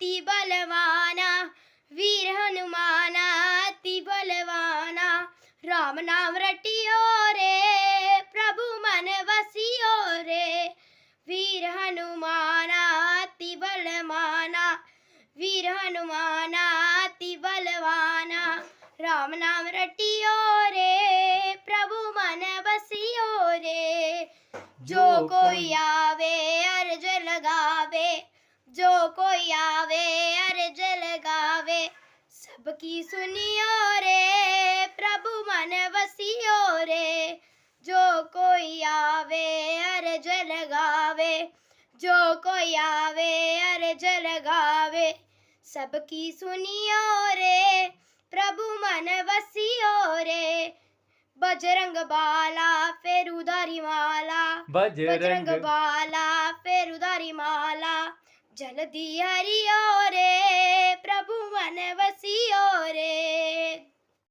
अति बलवाना, वीर हनुमान अति बलवाना। राम नाम रटियो रे, प्रभु मन वसियो रे। वीर हनुमान अति बलवाना, वीर हनुमान अति बलवाना। राम नाम रटियो रे, प्रभु मन बसियो रे। जो कोई आवे अर्ज लगावे, जो कोई आवे अर्ज लगावे। सबकी सुनियो रे, प्रभु मन वसियो रे। जो कोई आवे अर्ज लगावे, जो कोई आवे अर्ज लगावे। सबकी सुनियो रे, प्रभु मन वसियो रे। बजरंग बाला फेरुधारी माला, बजरंग बाला फेरुधारी माला। जल्दी हरियो रे, प्रभु मन वसियो रे।